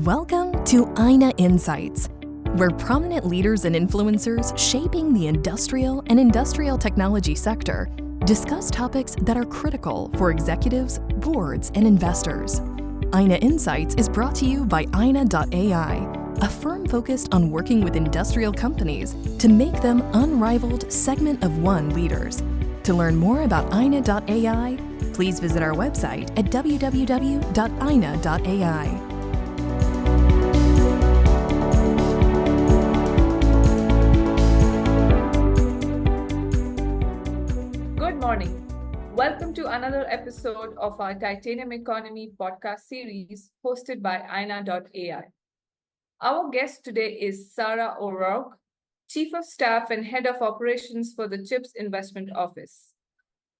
Welcome to Ayna Insights, where prominent leaders and influencers shaping the industrial and industrial technology sector discuss topics that are critical for executives, boards, and investors. Ayna Insights is brought to you by Ayna.AI, a firm focused on working with industrial companies to make them unrivaled segment of one leaders. To learn more about Ayna.AI, please visit our website at www.ayna.ai. Good morning. Welcome to another episode of our Titanium Economy podcast series hosted by Ayna.AI. Our guest today is Sara O'Rourke, Chief of Staff and Head of Operations for the CHIPS Investment Office.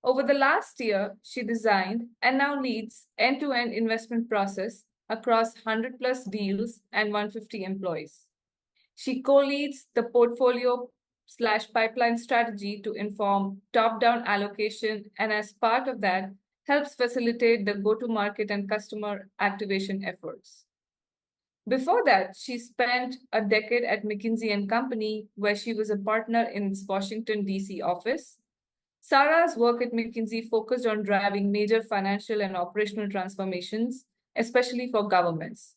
Over the last year, she designed and now leads end-to-end investment process across 100 plus deals and 150 employees. She co-leads the portfolio/pipeline strategy to inform top-down allocation, and as part of that, helps facilitate the go-to-market and customer activation efforts. Before that, she spent a decade at McKinsey and Company, where she was a partner in its Washington, D.C. office. Sara's work at McKinsey focused on driving major financial and operational transformations, especially for governments.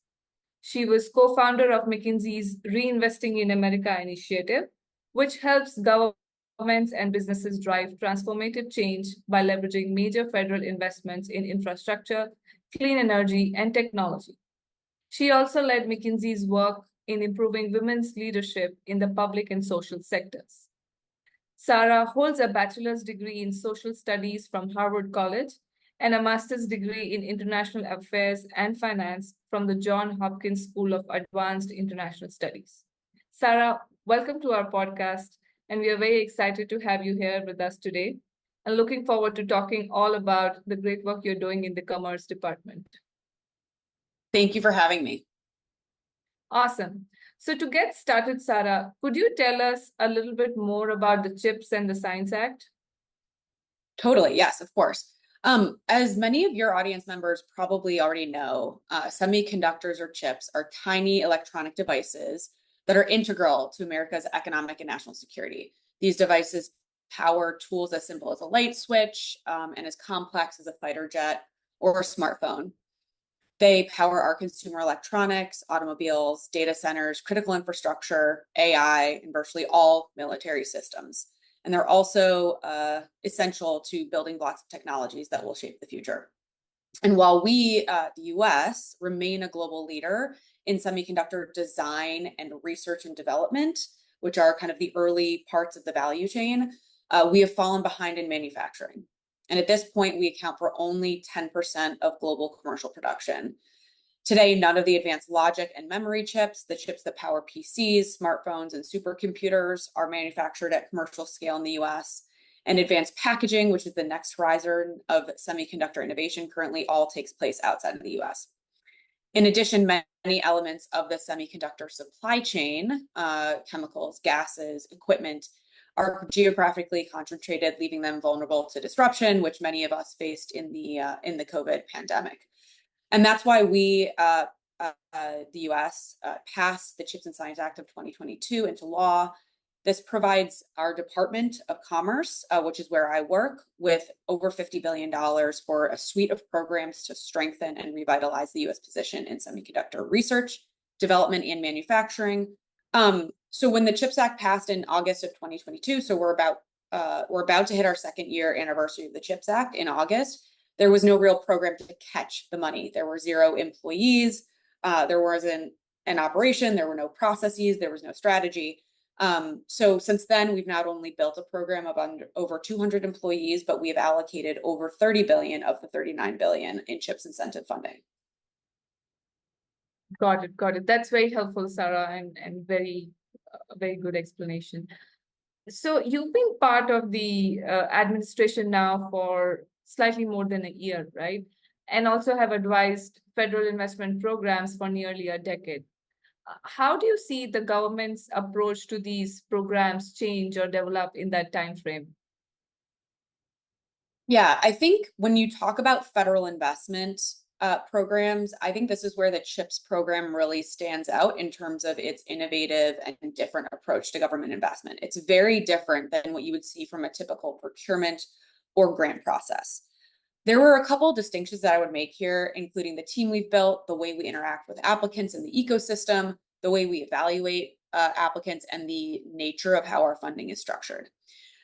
She was co-founder of McKinsey's Reinvesting in America initiative, which helps governments and businesses drive transformative change by leveraging major federal investments in infrastructure, clean energy, and technology. She also led McKinsey's work in improving women's leadership in the public and social sectors. Sara holds a bachelor's degree in social studies from Harvard College and a master's degree in international affairs and finance from the Johns Hopkins School of Advanced International Studies. Sara, welcome to our podcast, and we are very excited to have you here with us today and looking forward to talking all about the great work you're doing in the Commerce Department. Thank you for having me. Awesome. So to get started, Sara, could you tell us a little bit more about the CHIPS and the Science Act? Totally, yes, of course. As many of your audience members probably already know, semiconductors or chips are tiny electronic devices that are integral to America's economic and national security. These devices power tools as simple as a light switch and as complex as a fighter jet or a smartphone. They power our consumer electronics, automobiles, data centers, critical infrastructure, AI, and virtually all military systems. And they're also essential to building blocks of technologies that will shape the future. And while we, the US, remain a global leader in semiconductor design and research and development, which are kind of the early parts of the value chain, we have fallen behind in manufacturing. And at this point, we account for only 10% of global commercial production. Today, none of the advanced logic and memory chips, the chips that power PCs, smartphones, and supercomputers, are manufactured at commercial scale in the US. And advanced packaging, which is the next horizon of semiconductor innovation, currently all takes place outside of the US. In addition, many elements of the semiconductor supply chain, chemicals, gases, equipment, are geographically concentrated, leaving them vulnerable to disruption, which many of us faced in the COVID pandemic. And that's why we, the US, passed the CHIPS and Science Act of 2022 into law. This provides our Department of Commerce, which is where I work, with over $50 billion for a suite of programs to strengthen and revitalize the US position in semiconductor research, development, and manufacturing. So when the CHIPS Act passed in August of 2022, so we're about to hit our second year anniversary of the CHIPS Act in August, there was no real program to catch the money. There were 0 employees, there wasn't an operation, there were no processes, there was no strategy. So since then, we've not only built a program of over 200 employees, but we have allocated over 30 billion of the 39 billion in CHIPS incentive funding. Got it. That's very helpful, Sara, and very good explanation. So you've been part of the administration now for slightly more than a year, right? And also have advised federal investment programs for nearly a decade. How do you see the government's approach to these programs change or develop in that time frame? Yeah, I think when you talk about federal investment, programs, I think this is where the CHIPS program really stands out in terms of its innovative and different approach to government investment. It's very different than what you would see from a typical procurement or grant process. There were a couple of distinctions that I would make here, including the team we've built, the way we interact with applicants in the ecosystem, the way we evaluate applicants, and the nature of how our funding is structured.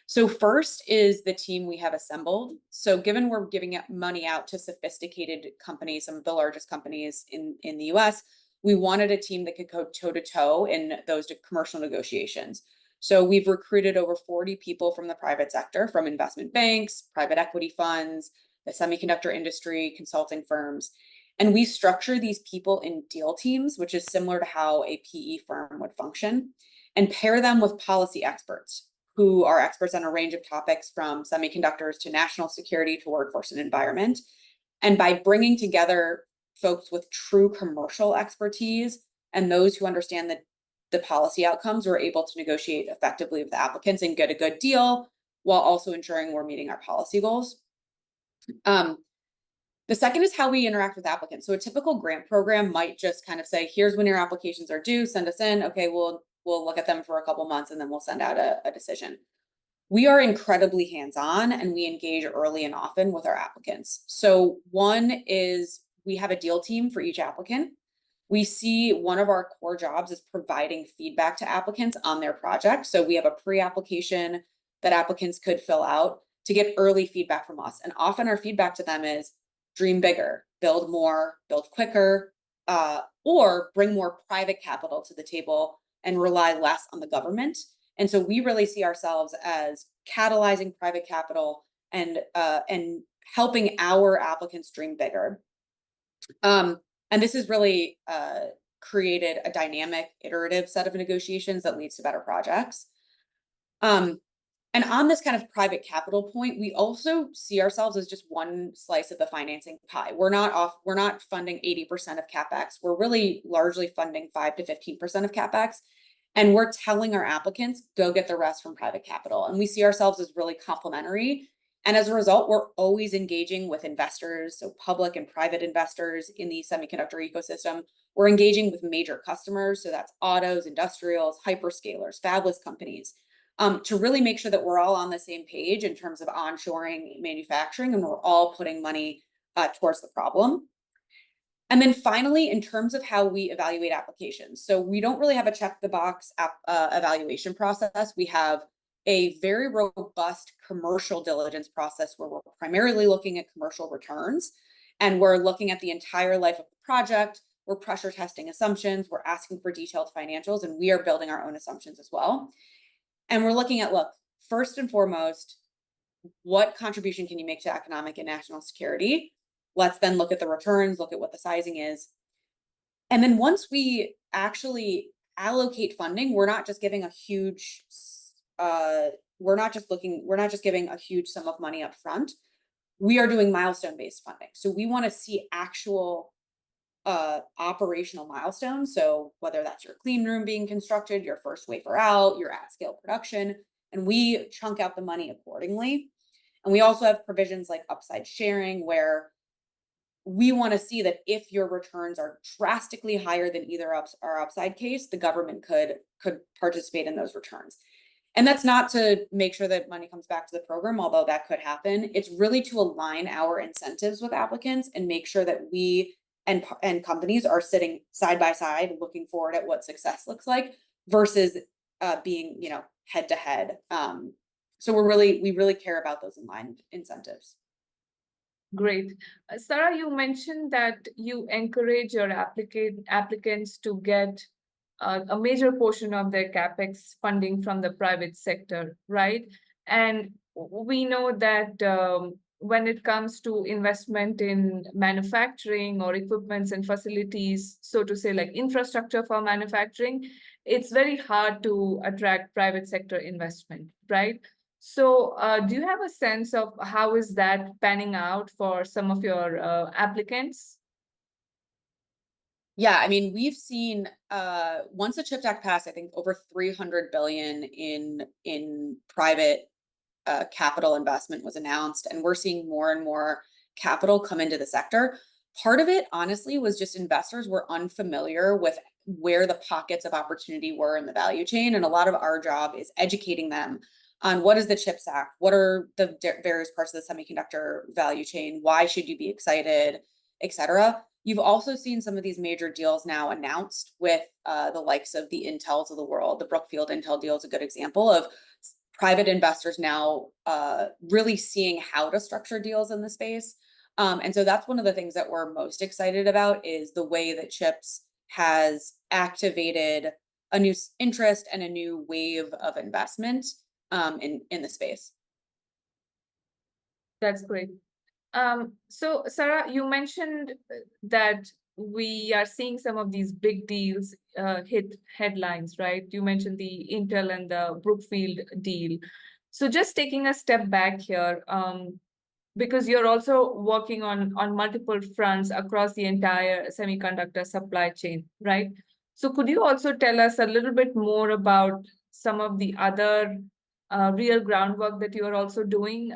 So first is the team we have assembled. So given we're giving money out to sophisticated companies, some of the largest companies in the US, we wanted a team that could go toe-to-toe in those commercial negotiations. So we've recruited over 40 people from the private sector, from investment banks, private equity funds, the semiconductor industry, consulting firms. And we structure these people in deal teams, which is similar to how a PE firm would function, and pair them with policy experts who are experts on a range of topics from semiconductors to national security to workforce and environment. And by bringing together folks with true commercial expertise and those who understand the policy outcomes, we're able to negotiate effectively with applicants and get a good deal while also ensuring we're meeting our policy goals. The second is how we interact with applicants. So a typical grant program might just kind of say, here's when your applications are due, send us in. Okay, we'll look at them for a couple months and then we'll send out a decision. We are incredibly hands-on and we engage early and often with our applicants. So one is we have a deal team for each applicant. We see one of our core jobs is providing feedback to applicants on their project. So we have a pre-application that applicants could fill out to get early feedback from us. And often our feedback to them is dream bigger, build more, build quicker, or bring more private capital to the table and rely less on the government. And so we really see ourselves as catalyzing private capital and helping our applicants dream bigger. And this has really created a dynamic, iterative set of negotiations that leads to better projects. And on this kind of private capital point, we also see ourselves as just one slice of the financing pie. We're not funding 80% of CapEx. We're really largely funding 5 to 15% of CapEx. And we're telling our applicants, go get the rest from private capital. And we see ourselves as really complementary. And as a result, we're always engaging with investors, so public and private investors in the semiconductor ecosystem. We're engaging with major customers, so that's autos, industrials, hyperscalers, fabless companies, to really make sure that we're all on the same page in terms of onshoring manufacturing, and we're all putting money towards the problem. And then finally, in terms of how we evaluate applications. So we don't really have a check the box evaluation process. We have a very robust commercial diligence process where we're primarily looking at commercial returns, and we're looking at the entire life of the project. We're pressure testing assumptions. We're asking for detailed financials, and we are building our own assumptions as well. And we're looking at, look, first and foremost, what contribution can you make to economic and national security? Let's then look at the returns, look at what the sizing is. And then once we actually allocate funding, we're not just giving a huge, we're not just giving a huge sum of money up front. We are doing milestone-based funding. So we want to see actual operational milestones. So whether that's your clean room being constructed, your first wafer out, your at-scale production, and we chunk out the money accordingly. And we also have provisions like upside sharing, where we want to see that if your returns are drastically higher than either our upside case, the government could participate in those returns. And that's not to make sure that money comes back to the program, although that could happen. It's really to align our incentives with applicants and make sure that we and companies are sitting side by side, looking forward at what success looks like versus being, head to head. So we really care about those aligned incentives. Great. Sara, you mentioned that you encourage your applicants to get a major portion of their CapEx funding from the private sector, right? And we know that when it comes to investment in manufacturing or equipments and facilities, so to say, like infrastructure for manufacturing, it's very hard to attract private sector investment, right? So do you have a sense of how is that panning out for some of your applicants? Yeah, I mean, we've seen once the CHIPS Act passed, I think over $300 billion in private capital investment was announced, and we're seeing more and more capital come into the sector. Part of it, honestly, was just investors were unfamiliar with where the pockets of opportunity were in the value chain. And a lot of our job is educating them on what is the CHIPS Act, what are the various parts of the semiconductor value chain, why should you be excited, et cetera. You've also seen some of these major deals now announced with the likes of the Intels of the world. The Brookfield Intel deal is a good example of private investors now really seeing how to structure deals in the space. And so that's one of the things that we're most excited about is the way that CHIPS has activated a new interest and a new wave of investment in the space. That's great. So Sara, you mentioned that we are seeing some of these big deals hit headlines, right? You mentioned the Intel and the Brookfield deal. So just taking a step back here, because you're also working on multiple fronts across the entire semiconductor supply chain, right? So could you also tell us a little bit more about some of the other real groundwork that you are also doing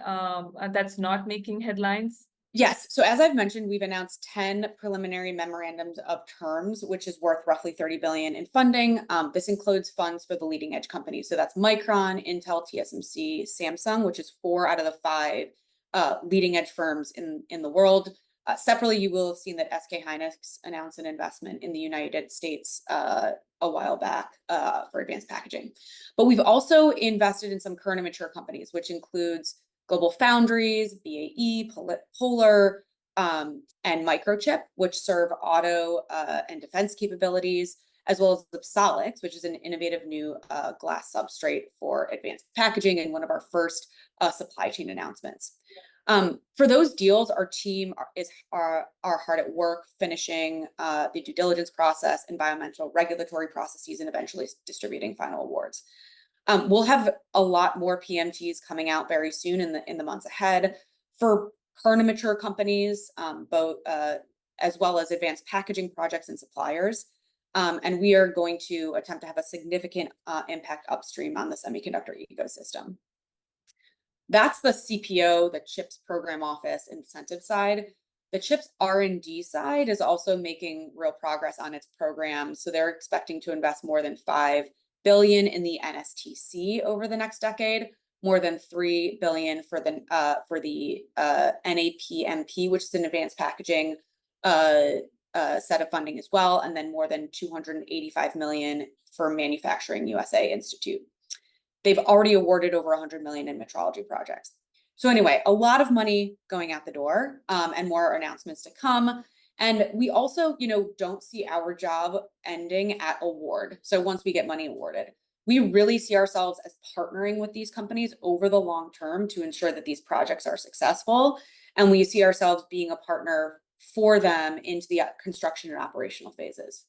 that's not making headlines? Yes. So as I've mentioned, we've announced 10 preliminary memorandums of terms, which is worth roughly 30 billion in funding. This includes funds for the leading edge companies. So that's Micron, Intel, TSMC, Samsung, which is 4 out of the 5 leading edge firms in the world. Separately, you will have seen that SK Hynix announced an investment in the United States a while back for advanced packaging. But we've also invested in some current and mature companies, which includes Global Foundries, BAE, Polar, and Microchip, which serve auto and defense capabilities, as well as Lipsolix, which is an innovative new glass substrate for advanced packaging and one of our first supply chain announcements. For those deals, our team are hard at work finishing the due diligence process, environmental regulatory processes, and eventually distributing final awards. We'll have a lot more PMTs coming out very soon in the months ahead for current and mature companies, both as well as advanced packaging projects and suppliers. And we are going to attempt to have a significant impact upstream on the semiconductor ecosystem. That's the CPO, the CHIPS Program Office incentive side. The CHIPS R&D side is also making real progress on its program. So they're expecting to invest more than $5 billion in the NSTC over the next decade, more than $3 billion for the NAPMP, which is an advanced packaging set of funding as well, and then more than $285 million for Manufacturing USA Institute. They've already awarded over $100 million in metrology projects. So anyway, a lot of money going out the door, and more announcements to come. And we also, don't see our job ending at award. So once we get money awarded, we really see ourselves as partnering with these companies over the long term to ensure that these projects are successful. And we see ourselves being a partner for them into the construction and operational phases.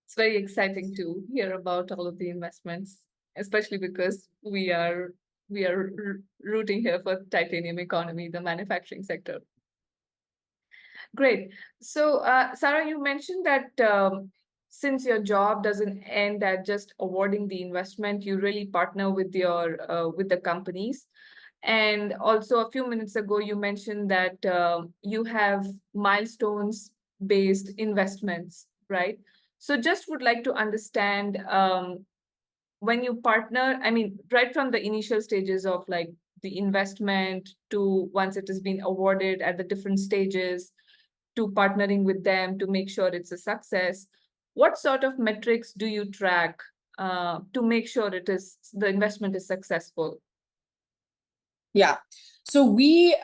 It's very exciting to hear about all of the investments, especially because we are rooting here for titanium economy, the manufacturing sector. Great. So, Sara, you mentioned that since your job doesn't end at just awarding the investment, you really partner with with the companies. And also, a few minutes ago, you mentioned that you have milestones-based investments, right? So, just would like to understand when you partner, I mean, right from the initial stages of like the investment to once it has been awarded at the different stages, to partnering with them to make sure it's a success, what sort of metrics do you track to make sure the investment is successful? Yeah. So we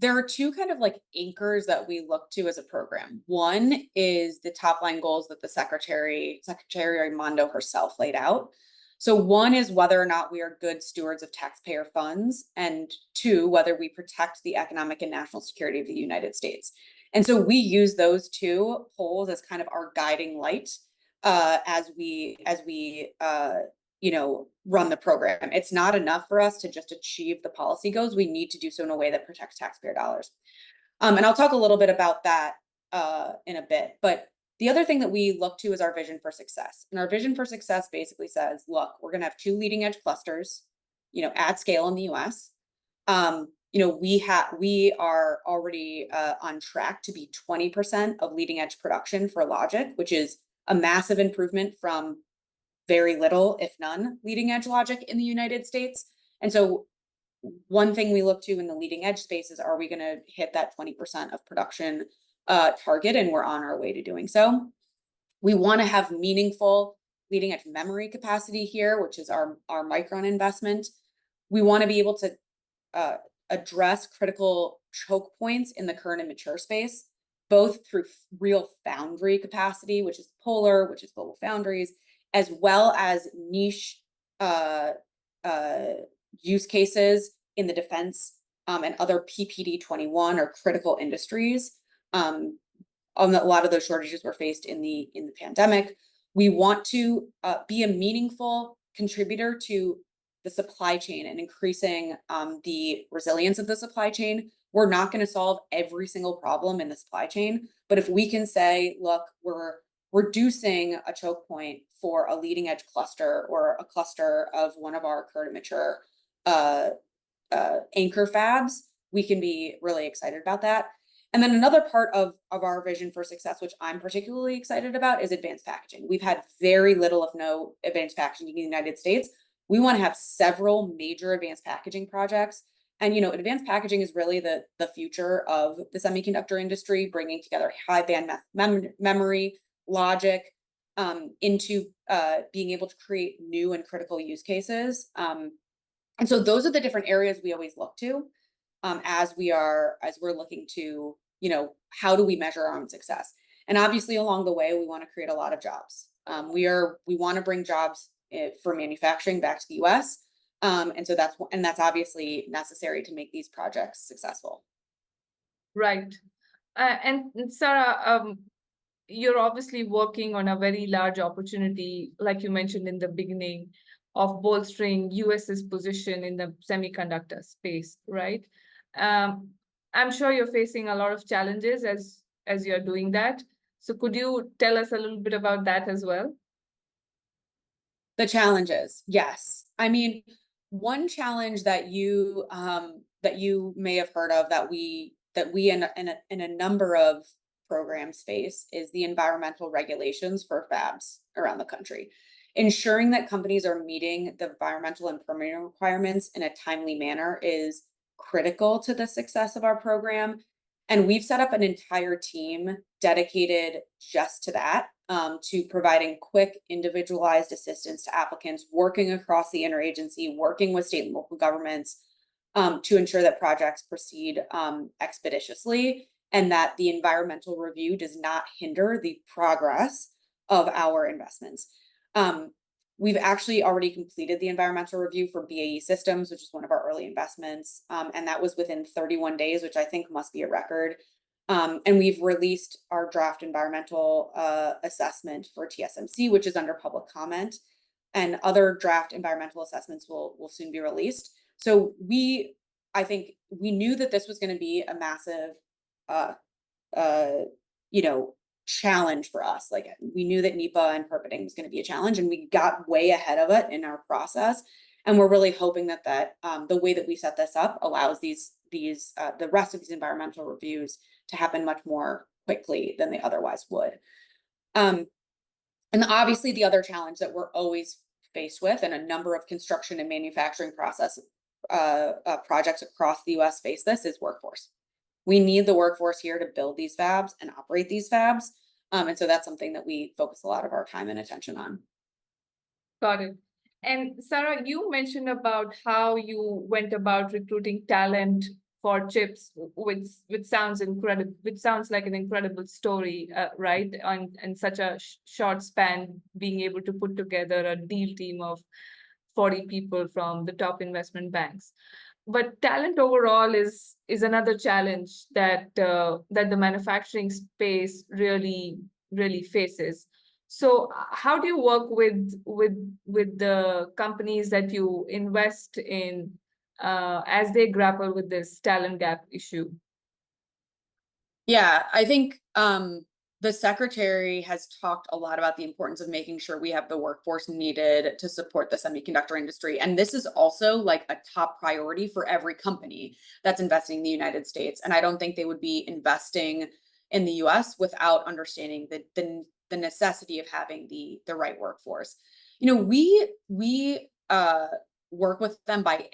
there are two kind of like anchors that we look to as a program. One is the top line goals that the Secretary Raimondo herself laid out. So one is whether or not we are good stewards of taxpayer funds, and two, whether we protect the economic and national security of the United States. And so we use those two poles as kind of our guiding light as we run the program. It's not enough for us to just achieve the policy goals. We need to do so in a way that protects taxpayer dollars. And I'll talk a little bit about that in a bit. But the other thing that we look to is our vision for success. And our vision for success basically says, look, we're going to have 2 leading edge clusters, at scale in the US. we are already on track to be 20% of leading edge production for logic, which is a massive improvement from very little, if none, leading edge logic in the United States. And so one thing we look to in the leading edge space is, are we going to hit that 20% of production target? And we're on our way to doing so. We want to have meaningful leading edge memory capacity here, which is our Micron investment. We want to be able to address critical choke points in the current and mature space, both through real foundry capacity, which is Polar, which is Global Foundries, as well as niche use cases in the defense and other PPD 21 or critical industries. A lot of those shortages were faced in the pandemic. We want to be a meaningful contributor to the supply chain and increasing the resilience of the supply chain. We're not going to solve every single problem in the supply chain, but if we can say, look, we're reducing a choke point for a leading edge cluster or a cluster of one of our current mature anchor fabs, we can be really excited about that. And then another part of our vision for success, which I'm particularly excited about, is advanced packaging. We've had very little, if no, advanced packaging in the United States. We want to have several major advanced packaging projects. And, advanced packaging is really the future of the semiconductor industry, bringing together high bandwidth memory, logic, into being able to create new and critical use cases. And so those are the different areas we always look to as we're looking to, how do we measure our own success? And obviously along the way, we want to create a lot of jobs. We want to bring jobs for manufacturing back to the US. And so that's obviously necessary to make these projects successful. Right. And Sara, you're obviously working on a very large opportunity, like you mentioned in the beginning, of bolstering US's position in the semiconductor space, right? I'm sure you're facing a lot of challenges as you're doing that. So could you tell us a little bit about that as well? The challenges, yes. I mean, one challenge that you may have heard of that we in a number of programs face is the environmental regulations for fabs around the country. Ensuring that companies are meeting the environmental and permitting requirements in a timely manner is critical to the success of our program. And we've set up an entire team dedicated just to that, to providing quick, individualized assistance to applicants, working across the interagency, working with state and local governments to ensure that projects proceed expeditiously and that the environmental review does not hinder the progress of our investments. We've actually already completed the environmental review for BAE Systems, which is one of our early investments. And that was within 31 days, which I think must be a record. And we've released our draft environmental assessment for TSMC, which is under public comment. And other draft environmental assessments will soon be released. So I think we knew that this was going to be a massive, challenge for us. Like, we knew that NEPA and permitting was going to be a challenge, and we got way ahead of it in our process. And we're really hoping that the way that we set this up allows the rest of these environmental reviews to happen much more quickly than they otherwise would. And obviously the other challenge that we're always faced with, and a number of construction and manufacturing process projects across the US face this, is workforce. We need the workforce here to build these fabs and operate these fabs. And so that's something that we focus a lot of our time and attention on. Got it. And Sara, you mentioned about how you went about recruiting talent for chips, which sounds incredible, which sounds like an incredible story, right? On such a short span, being able to put together a deal team of 40 people from the top investment banks. But talent overall is another challenge that the manufacturing space really faces. So how do you work with the companies that you invest in as they grapple with this talent gap issue? Yeah, I think The secretary has talked a lot about the importance of making sure we have the workforce needed to support the semiconductor industry. And this is also like a top priority for every company that's investing in the United States. And I don't think they would be investing in the US without understanding the necessity of having the right workforce. We work with them by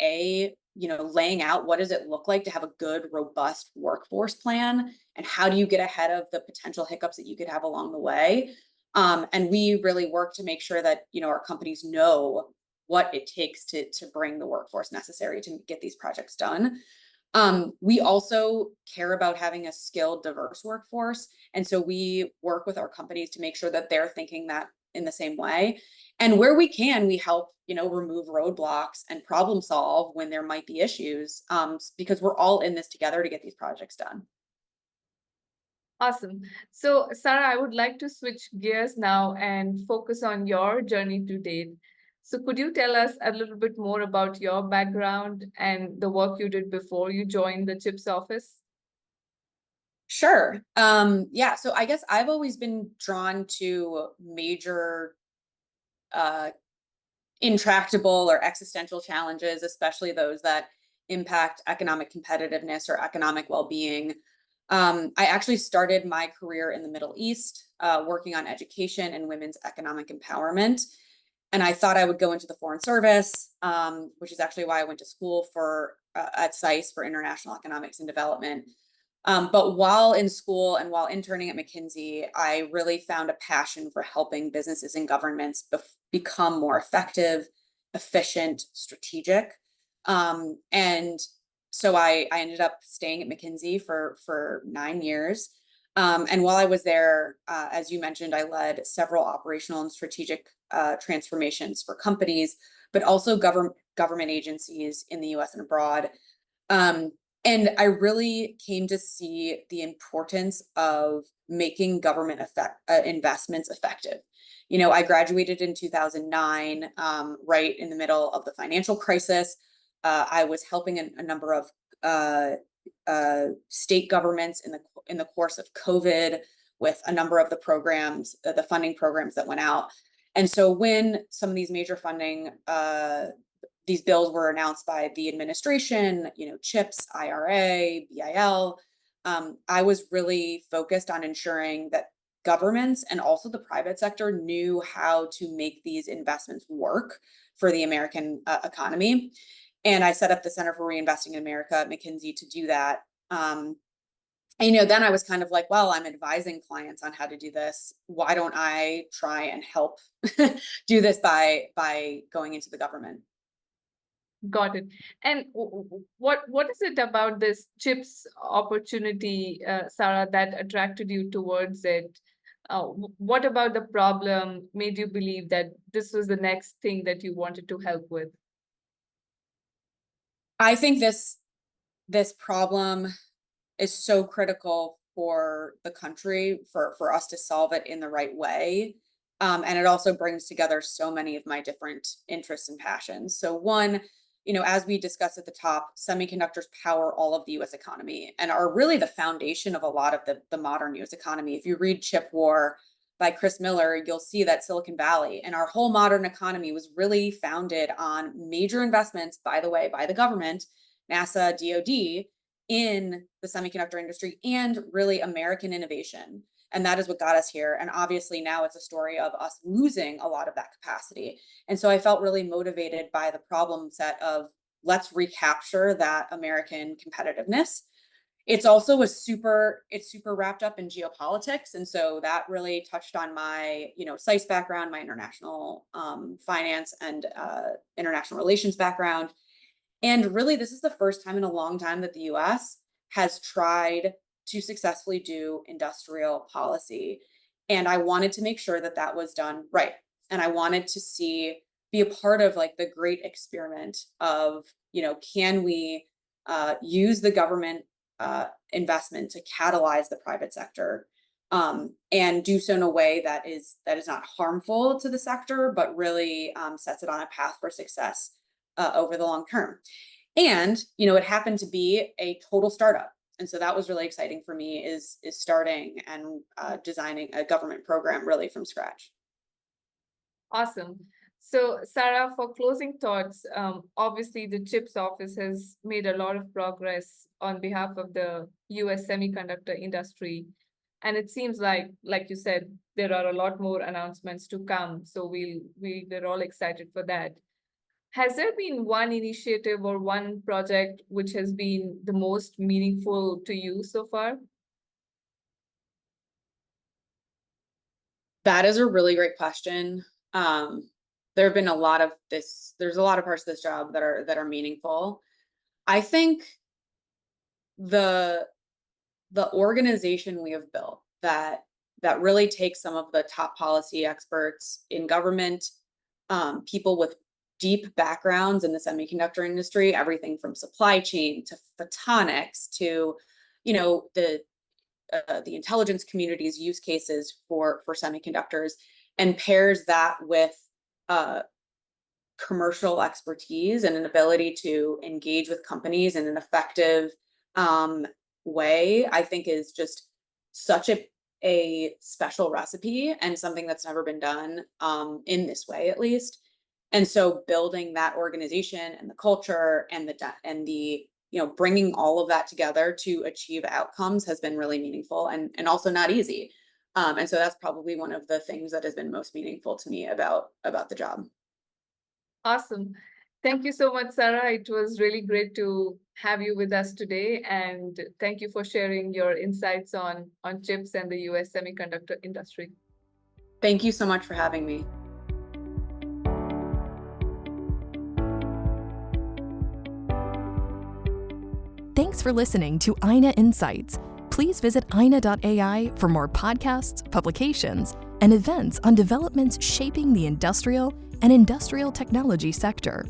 laying out what does it look like to have a good, robust workforce plan, and how do you get ahead of the potential hiccups that you could have along the way. And we really work to make sure that our companies know what it takes to bring the workforce necessary to get these projects done. We also care about having a skilled, diverse workforce. And so we work with our companies to make sure that they're thinking that in the same way. And where we can, we help, remove roadblocks and problem solve when there might be issues, because we're all in this together to get these projects done. Awesome. So, Sara, I would like to switch gears now and focus on your journey to date. So could you tell us a little bit more about your background and the work you did before you joined the CHIPS office? Sure. Yeah, so I guess I've always been drawn to major intractable or existential challenges, especially those that impact economic competitiveness or economic well-being. I actually started my career in the Middle East, working on education and women's economic empowerment. And I thought I would go into the Foreign Service, which is actually why I went to school at SAIS for International Economics and Development. But while in school and while interning at McKinsey, I really found a passion for helping businesses and governments become more effective, efficient, strategic. And so I ended up staying at McKinsey for 9 years. And while I was there, as you mentioned, I led several operational and strategic transformations for companies, but also government agencies in the US and abroad. And I really came to see the importance of making government investments effective. I graduated in 2009, right in the middle of the financial crisis. I was helping a number of state governments in the course of COVID with a number of the programs, the funding programs that went out. And so when some of these major funding these bills were announced by the administration, CHIPS, IRA, BIL. I was really focused on ensuring that governments and also the private sector knew how to make these investments work for the American economy. And I set up the Center for Reinvesting in America at McKinsey to do that. And then I was kind of like, well, I'm advising clients on how to do this. Why don't I try and help do this by going into the government? Got it. And what is it about this CHIPS opportunity, Sara, that attracted you towards it? What about the problem made you believe that this was the next thing that you wanted to help with? I think this problem is so critical for the country, for us to solve it in the right way. And it also brings together so many of my different interests and passions. So one, as we discussed at the top, semiconductors power all of the US economy and are really the foundation of a lot of the modern US economy. If you read Chip War by Chris Miller, you'll see that Silicon Valley and our whole modern economy was really founded on major investments, by the way, by the government, NASA, DoD, in the semiconductor industry and really American innovation. And that is what got us here. And obviously now it's a story of us losing a lot of that capacity. And so I felt really motivated by the problem set of let's recapture that American competitiveness. It's also super wrapped up in geopolitics. And so that really touched on my, SAIS background, my international finance and international relations background. And really, this is the first time in a long time that the US has tried to successfully do industrial policy. And I wanted to make sure that that was done right. And I wanted to be a part of like the great experiment of, can we use the government investment to catalyze the private sector, and do so in a way that is not harmful to the sector, but really sets it on a path for success over the long term. And, it happened to be a total startup. And so that was really exciting for me, is starting and designing a government program really from scratch. Awesome. So, Sara, for closing thoughts, obviously the CHIPS office has made a lot of progress on behalf of the US semiconductor industry. And it seems like you said, there are a lot more announcements to come. So we're all excited for that. Has there been one initiative or one project which has been the most meaningful to you so far? That is a really great question. There have been there's a lot of parts of this job that are meaningful. I think the organization we have built that really takes some of the top policy experts in government, people with deep backgrounds in the semiconductor industry, everything from supply chain to photonics to, the intelligence community's use cases for semiconductors, and pairs that with commercial expertise and an ability to engage with companies in an effective way, I think is just such a special recipe and something that's never been done in this way, at least. And so building that organization and the culture and the bringing all of that together to achieve outcomes has been really meaningful and also not easy. And so that's probably one of the things that has been most meaningful to me about the job. Awesome. Thank you so much, Sara. It was really great to have you with us today. And thank you for sharing your insights on chips and the US semiconductor industry. Thank you so much for having me. Thanks for listening to Ayna Insights. Please visit Ayna.AI for more podcasts, publications, and events on developments shaping the industrial and industrial technology sector.